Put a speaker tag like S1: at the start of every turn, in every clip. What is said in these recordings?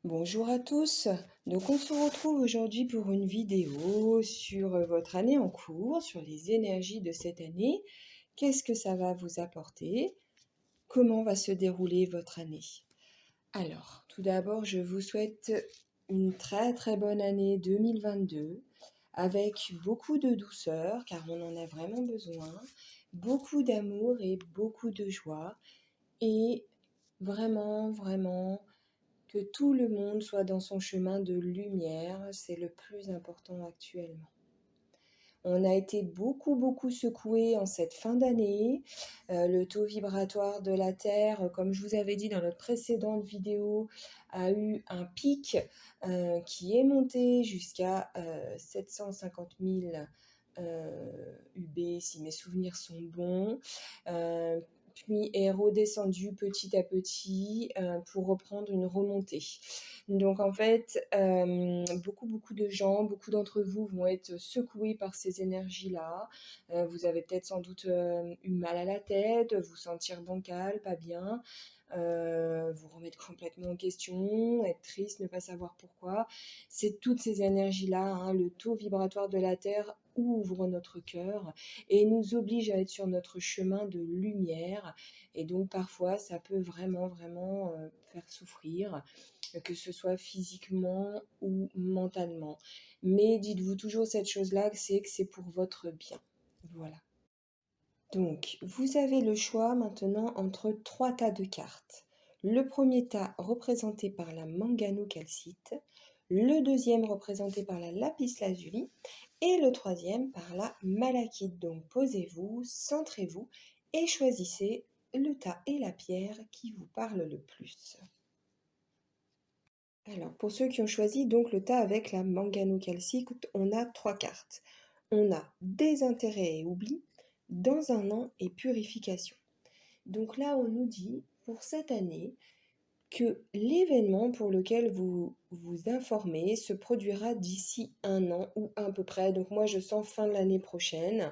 S1: Bonjour à tous. Donc on se retrouve aujourd'hui pour une vidéo sur votre année en cours, sur les énergies de cette année. Qu'est-ce que ça va vous apporter? Comment va se dérouler votre année? Alors, tout d'abord, je vous souhaite une très très bonne année 2022 avec beaucoup de douceur car on en a vraiment besoin, beaucoup d'amour et beaucoup de joie et vraiment que tout le monde soit dans son chemin de lumière, c'est le plus important actuellement. On a été beaucoup secoué en cette fin d'année. Le taux vibratoire de la Terre, comme je vous avais dit dans notre précédente vidéo, a eu un pic qui est monté jusqu'à 750 000 UB, si mes souvenirs sont bons. Puis est redescendu petit à petit pour reprendre une remontée. Donc en fait, beaucoup de gens, beaucoup d'entre vous vont être secoués par ces énergies-là. Vous avez peut-être sans doute eu mal à la tête, vous sentir bancal, pas bien, vous remettre complètement en question, être triste, ne pas savoir pourquoi. C'est toutes ces énergies-là, hein, le taux vibratoire de la Terre ouvre notre cœur et nous oblige à être sur notre chemin de lumière. Et donc parfois, ça peut vraiment faire souffrir, que ce soit physiquement ou mentalement. Mais dites-vous toujours cette chose-là, c'est que c'est pour votre bien. Voilà. Donc, vous avez le choix maintenant entre trois tas de cartes. Le premier tas représenté par la manganocalcite, le deuxième représenté par la lapis-lazuli et le troisième par la malachite. Donc, posez-vous, centrez-vous et choisissez le tas et la pierre qui vous parlent le plus. Alors, pour ceux qui ont choisi donc le tas avec la manganocalcite, on a trois cartes. On a désintérêt et oubli, dans un an et purification. Donc là, on nous dit pour cette année que l'événement pour lequel vous vous informez se produira d'ici un an ou à peu près. Donc moi, je sens fin de l'année prochaine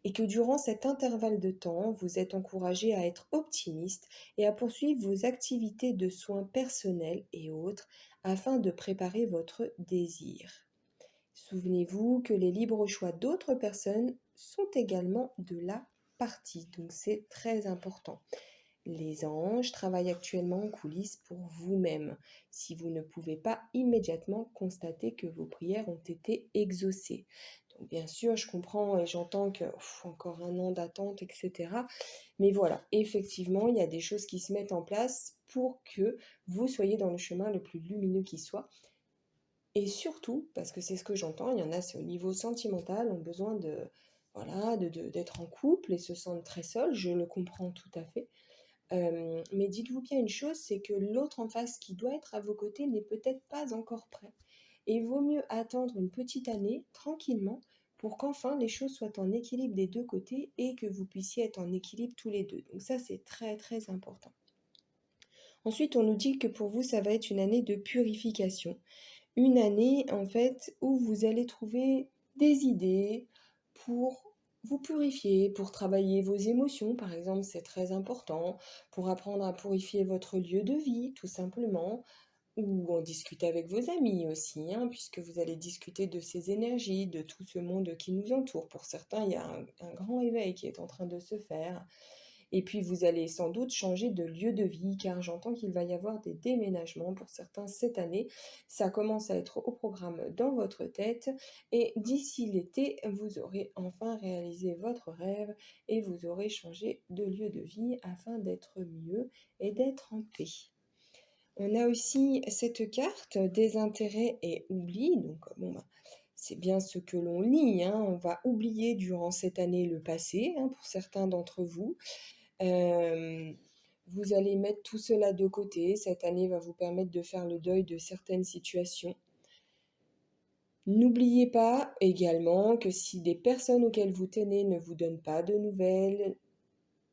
S1: et que durant cet intervalle de temps, vous êtes encouragé à être optimiste et à poursuivre vos activités de soins personnels et autres afin de préparer votre désir. Souvenez-vous que les libres choix d'autres personnes sont également de la partie, donc c'est très important. Les anges travaillent actuellement en coulisses pour vous-même, si vous ne pouvez pas immédiatement constater que vos prières ont été exaucées. Donc bien sûr, je comprends et j'entends que encore un an d'attente, etc. Mais voilà, effectivement, il y a des choses qui se mettent en place pour que vous soyez dans le chemin le plus lumineux qui soit. Et surtout, parce que c'est ce que j'entends, il y en a, c'est au niveau sentimental, ont besoin voilà, d'être en couple et se sentent très seuls, je le comprends tout à fait. Mais dites-vous bien une chose, c'est que l'autre en face qui doit être à vos côtés n'est peut-être pas encore prêt. Et il vaut mieux attendre une petite année, tranquillement, pour qu'enfin les choses soient en équilibre des deux côtés et que vous puissiez être en équilibre tous les deux. Donc ça, c'est très important. Ensuite, on nous dit que pour vous, ça va être une année de purification. Une année, en fait, où vous allez trouver des idées pour vous purifier, pour travailler vos émotions, par exemple, c'est très important, pour apprendre à purifier votre lieu de vie, tout simplement, ou en discuter avec vos amis aussi, hein, puisque vous allez discuter de ces énergies, de tout ce monde qui nous entoure. Pour certains, il y a un grand éveil qui est en train de se faire. Et puis vous allez sans doute changer de lieu de vie, car j'entends qu'il va y avoir des déménagements pour certains cette année. Ça commence à être au programme dans votre tête et d'ici l'été, vous aurez enfin réalisé votre rêve et vous aurez changé de lieu de vie afin d'être mieux et d'être en paix. On a aussi cette carte des intérêts et oubli. Donc c'est bien ce que l'on lit, hein. On va oublier durant cette année le passé, hein, pour certains d'entre vous. Vous allez mettre tout cela de côté. Cette année va vous permettre de faire le deuil de certaines situations. N'oubliez pas également que si des personnes auxquelles vous tenez ne vous donnent pas de nouvelles,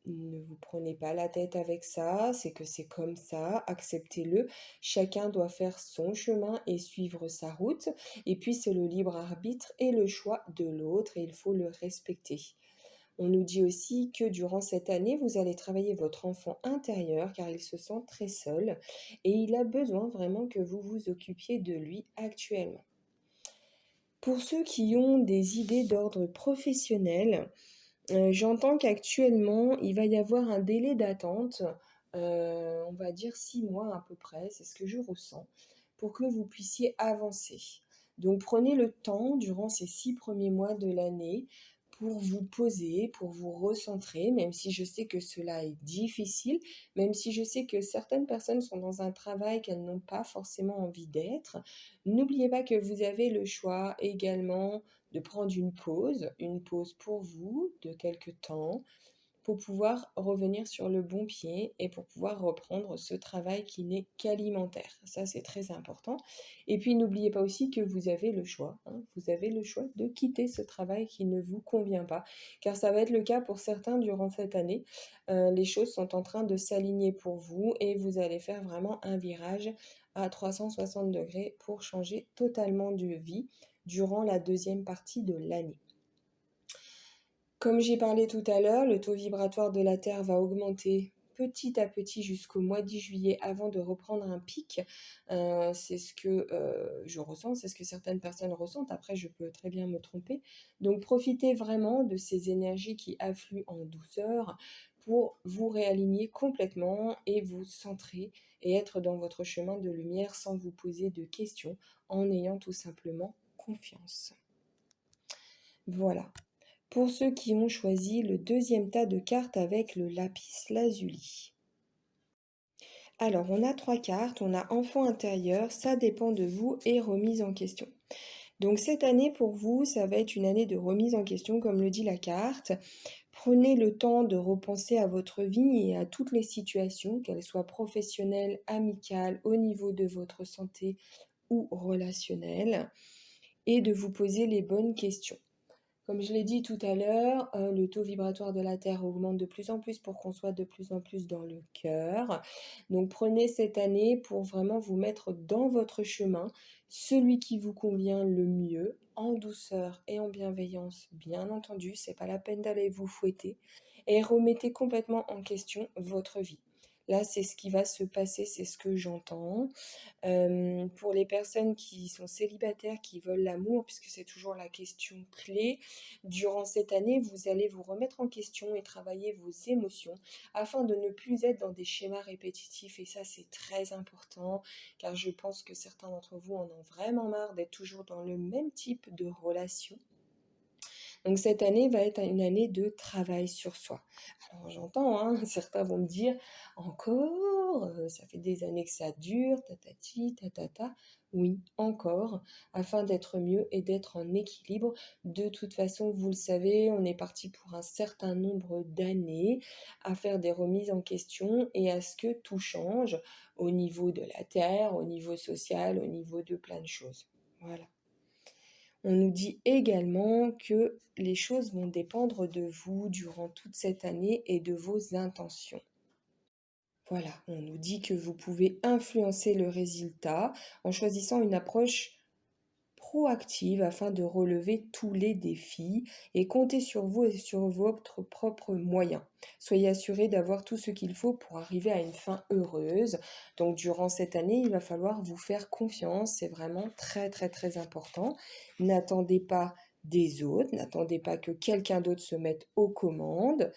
S1: ne vous prenez pas la tête avec ça, c'est que c'est comme ça, acceptez-le. Chacun doit faire son chemin et suivre sa route. Et puis c'est le libre arbitre et le choix de l'autre et il faut le respecter. On nous dit aussi que durant cette année, vous allez travailler votre enfant intérieur car il se sent très seul et il a besoin vraiment que vous vous occupiez de lui actuellement. Pour ceux qui ont des idées d'ordre professionnel, j'entends qu'actuellement, il va y avoir un délai d'attente, on va dire 6 mois à peu près, c'est ce que je ressens, pour que vous puissiez avancer. Donc prenez le temps durant ces 6 premiers mois de l'année pour vous poser, pour vous recentrer, même si je sais que cela est difficile, même si je sais que certaines personnes sont dans un travail qu'elles n'ont pas forcément envie d'être. N'oubliez pas que vous avez le choix également de prendre une pause pour vous de quelque temps, pour pouvoir revenir sur le bon pied et pour pouvoir reprendre ce travail qui n'est qu'alimentaire. Ça, c'est très important. Et puis, n'oubliez pas aussi que vous avez le choix, hein, vous avez le choix de quitter ce travail qui ne vous convient pas, car ça va être le cas pour certains durant cette année. Les choses sont en train de s'aligner pour vous et vous allez faire vraiment un virage à 360 degrés pour changer totalement de vie durant la deuxième partie de l'année. Comme j'ai parlé tout à l'heure, le taux vibratoire de la Terre va augmenter petit à petit jusqu'au mois de juillet avant de reprendre un pic. C'est ce que je ressens, c'est ce que certaines personnes ressentent. Après, je peux très bien me tromper. Donc, profitez vraiment de ces énergies qui affluent en douceur pour vous réaligner complètement et vous centrer et être dans votre chemin de lumière sans vous poser de questions, en ayant tout simplement confiance. Voilà. Pour ceux qui ont choisi le deuxième tas de cartes avec le lapis lazuli. Alors, on a 3 cartes, on a enfant intérieur, ça dépend de vous et remise en question. Donc cette année pour vous, ça va être une année de remise en question, comme le dit la carte. Prenez le temps de repenser à votre vie et à toutes les situations, qu'elles soient professionnelles, amicales, au niveau de votre santé ou relationnelles, et de vous poser les bonnes questions. Comme je l'ai dit tout à l'heure, le taux vibratoire de la Terre augmente de plus en plus pour qu'on soit de plus en plus dans le cœur. Donc prenez cette année pour vraiment vous mettre dans votre chemin, celui qui vous convient le mieux, en douceur et en bienveillance, bien entendu, c'est pas la peine d'aller vous fouetter, et remettez complètement en question votre vie. Là, c'est ce qui va se passer, c'est ce que j'entends. Pour les personnes qui sont célibataires, qui veulent l'amour, puisque c'est toujours la question clé, durant cette année, vous allez vous remettre en question et travailler vos émotions afin de ne plus être dans des schémas répétitifs. Et ça, c'est très important, car je pense que certains d'entre vous en ont vraiment marre d'être toujours dans le même type de relation. Donc cette année va être une année de travail sur soi. Alors j'entends, hein, certains vont me dire: «Encore? Ça fait des années que ça dure, tatati tatata». Oui, encore, afin d'être mieux et d'être en équilibre. De toute façon, vous le savez, on est parti pour un certain nombre d'années à faire des remises en question et à ce que tout change au niveau de la terre, au niveau social, au niveau de plein de choses. Voilà. On nous dit également que les choses vont dépendre de vous durant toute cette année et de vos intentions. Voilà, on nous dit que vous pouvez influencer le résultat en choisissant une approche proactive afin de relever tous les défis et comptez sur vous et sur votre propre moyen. Soyez assurés d'avoir tout ce qu'il faut pour arriver à une fin heureuse. Donc durant cette année, il va falloir vous faire confiance, c'est vraiment très très très important. N'attendez pas des autres, n'attendez pas que quelqu'un d'autre se mette aux commandes.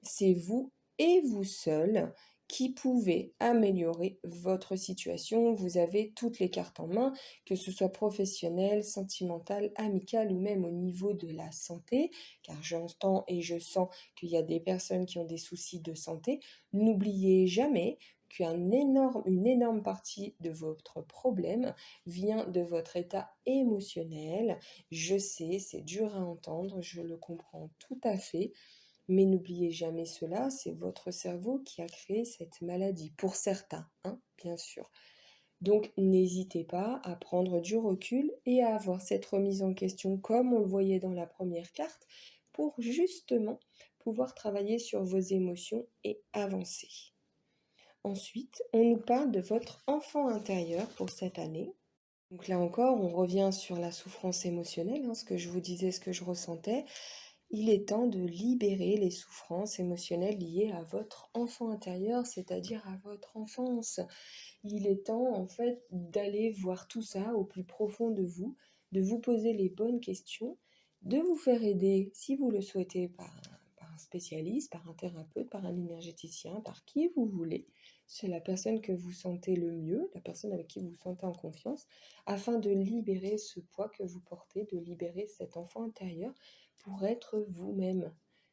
S1: C'est vous et vous seul qui pouvez améliorer votre situation. Vous avez toutes les cartes en main, que ce soit professionnel, sentimental, amical ou même au niveau de la santé, car j'entends et je sens qu'il y a des personnes qui ont des soucis de santé. N'oubliez jamais une énorme partie de votre problème vient de votre état émotionnel. Je sais, c'est dur à entendre, je le comprends tout à fait. Mais n'oubliez jamais cela, c'est votre cerveau qui a créé cette maladie, pour certains, hein, bien sûr. Donc n'hésitez pas à prendre du recul et à avoir cette remise en question comme on le voyait dans la première carte, pour justement pouvoir travailler sur vos émotions et avancer. Ensuite, on nous parle de votre enfant intérieur pour cette année. Donc là encore, on revient sur la souffrance émotionnelle, hein, ce que je vous disais, ce que je ressentais. Il est temps de libérer les souffrances émotionnelles liées à votre enfant intérieur, c'est-à-dire à votre enfance. Il est temps, en fait, d'aller voir tout ça au plus profond de vous poser les bonnes questions, de vous faire aider, si vous le souhaitez, par un spécialiste, par un thérapeute, par un énergéticien, par qui vous voulez. C'est la personne que vous sentez le mieux, la personne avec qui vous vous sentez en confiance, afin de libérer ce poids que vous portez, de libérer cet enfant intérieur pour être vous-même.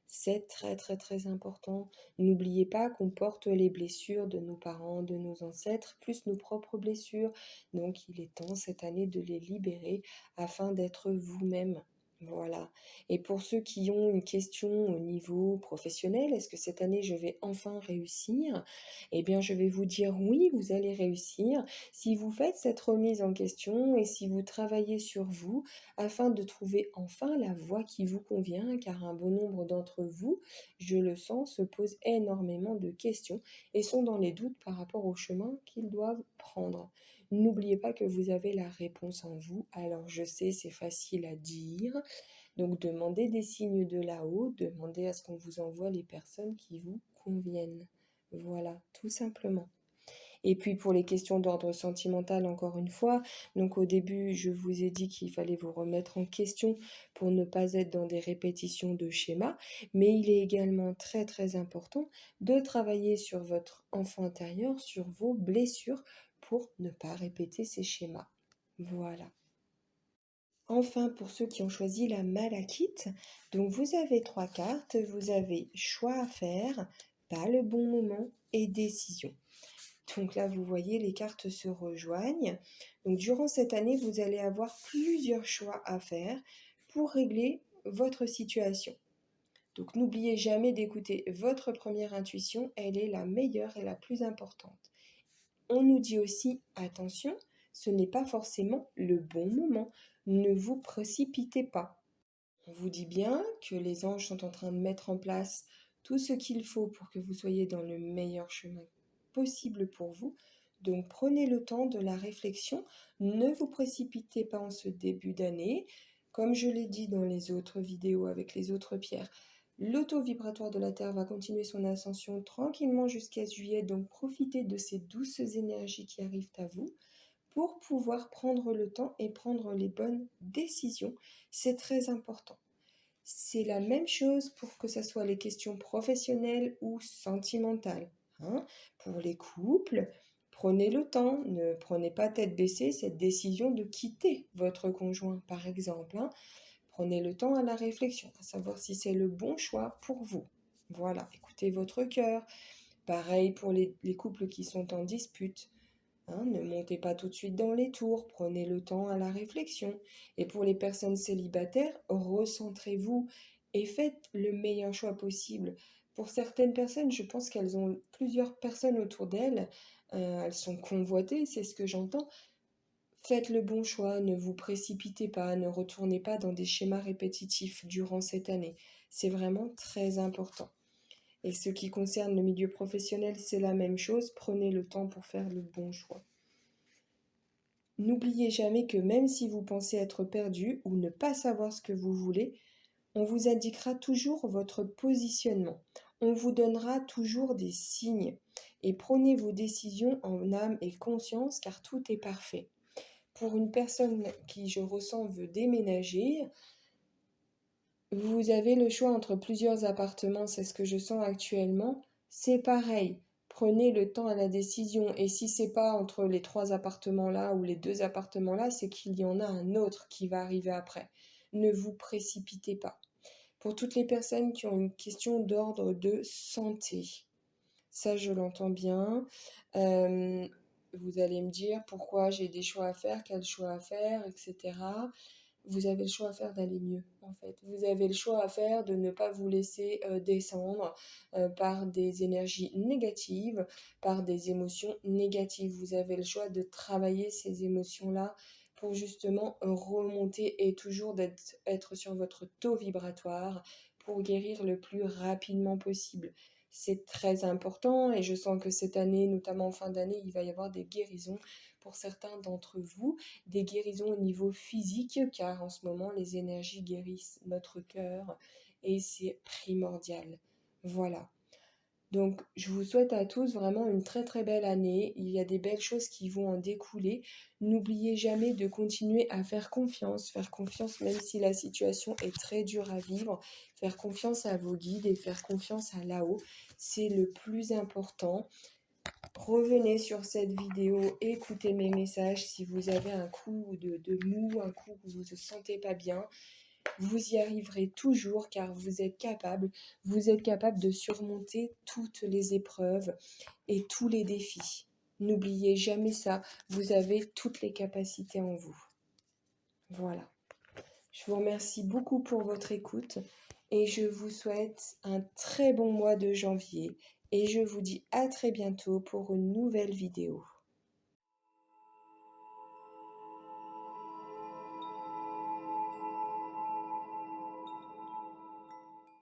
S1: C'est très très très important. N'oubliez pas qu'on porte les blessures de nos parents, de nos ancêtres, plus nos propres blessures. Donc il est temps cette année de les libérer afin d'être vous-même. Voilà. Et pour ceux qui ont une question au niveau professionnel, est-ce que cette année je vais enfin réussir? Eh bien, je vais vous dire oui, vous allez réussir si vous faites cette remise en question et si vous travaillez sur vous afin de trouver enfin la voie qui vous convient, car un bon nombre d'entre vous, je le sens, se posent énormément de questions et sont dans les doutes par rapport au chemin qu'ils doivent prendre. N'oubliez pas que vous avez la réponse en vous. Alors je sais, c'est facile à dire. Donc demandez des signes de là-haut, demandez à ce qu'on vous envoie les personnes qui vous conviennent. Voilà, tout simplement. Et puis pour les questions d'ordre sentimental, encore une fois, donc au début, je vous ai dit qu'il fallait vous remettre en question pour ne pas être dans des répétitions de schémas, mais il est également très très important de travailler sur votre enfant intérieur, sur vos blessures, pour ne pas répéter ces schémas. Voilà. Enfin, pour ceux qui ont choisi la malachite, donc vous avez trois cartes, vous avez choix à faire, pas le bon moment et décision. Donc là, vous voyez, les cartes se rejoignent. Donc durant cette année, vous allez avoir plusieurs choix à faire pour régler votre situation. Donc n'oubliez jamais d'écouter votre première intuition, elle est la meilleure et la plus importante. On nous dit aussi, attention, ce n'est pas forcément le bon moment, ne vous précipitez pas. On vous dit bien que les anges sont en train de mettre en place tout ce qu'il faut pour que vous soyez dans le meilleur chemin possible pour vous. Donc prenez le temps de la réflexion, ne vous précipitez pas en ce début d'année. Comme je l'ai dit dans les autres vidéos avec les autres pierres, l'auto vibratoire de la Terre va continuer son ascension tranquillement jusqu'à juillet, donc profitez de ces douces énergies qui arrivent à vous pour pouvoir prendre le temps et prendre les bonnes décisions. C'est très important. C'est la même chose pour que ce soit les questions professionnelles ou sentimentales, hein. Pour les couples, prenez le temps, ne prenez pas tête baissée cette décision de quitter votre conjoint, par exemple, hein. Prenez le temps à la réflexion, à savoir si c'est le bon choix pour vous. Voilà, écoutez votre cœur. Pareil pour les couples qui sont en dispute. Hein, ne montez pas tout de suite dans les tours, prenez le temps à la réflexion. Et pour les personnes célibataires, recentrez-vous et faites le meilleur choix possible. Pour certaines personnes, je pense qu'elles ont plusieurs personnes autour d'elles, elles sont convoitées, c'est ce que j'entends. Faites le bon choix, ne vous précipitez pas, ne retournez pas dans des schémas répétitifs durant cette année. C'est vraiment très important. Et ce qui concerne le milieu professionnel, c'est la même chose, prenez le temps pour faire le bon choix. N'oubliez jamais que même si vous pensez être perdu ou ne pas savoir ce que vous voulez, on vous indiquera toujours votre positionnement. On vous donnera toujours des signes. Et prenez vos décisions en âme et conscience car tout est parfait. Pour une personne qui, je ressens, veut déménager, vous avez le choix entre plusieurs appartements, c'est ce que je sens actuellement. C'est pareil. Prenez le temps à la décision. Et si c'est pas entre les trois appartements-là ou les deux appartements-là, c'est qu'il y en a un autre qui va arriver après. Ne vous précipitez pas. Pour toutes les personnes qui ont une question d'ordre de santé, ça je l'entends bien. Euh, Vous allez me dire pourquoi j'ai des choix à faire, quels choix à faire, etc. Vous avez le choix à faire d'aller mieux, en fait. Vous avez le choix à faire de ne pas vous laisser descendre par des énergies négatives, par des émotions négatives. Vous avez le choix de travailler ces émotions-là pour justement remonter et toujours être sur votre taux vibratoire pour guérir le plus rapidement possible. C'est très important et je sens que cette année, notamment en fin d'année, il va y avoir des guérisons pour certains d'entre vous, des guérisons au niveau physique, car en ce moment, les énergies guérissent notre cœur et c'est primordial. Voilà. Donc, je vous souhaite à tous vraiment une très très belle année. Il y a des belles choses qui vont en découler. N'oubliez jamais de continuer à faire confiance même si la situation est très dure à vivre, faire confiance à vos guides et faire confiance à là-haut. C'est le plus important. Revenez sur cette vidéo, écoutez mes messages si vous avez un coup de mou, un coup où vous ne vous sentez pas bien. Vous y arriverez toujours car vous êtes capable de surmonter toutes les épreuves et tous les défis. N'oubliez jamais ça, vous avez toutes les capacités en vous. Voilà. Je vous remercie beaucoup pour votre écoute et je vous souhaite un très bon mois de janvier et je vous dis à très bientôt pour une nouvelle vidéo.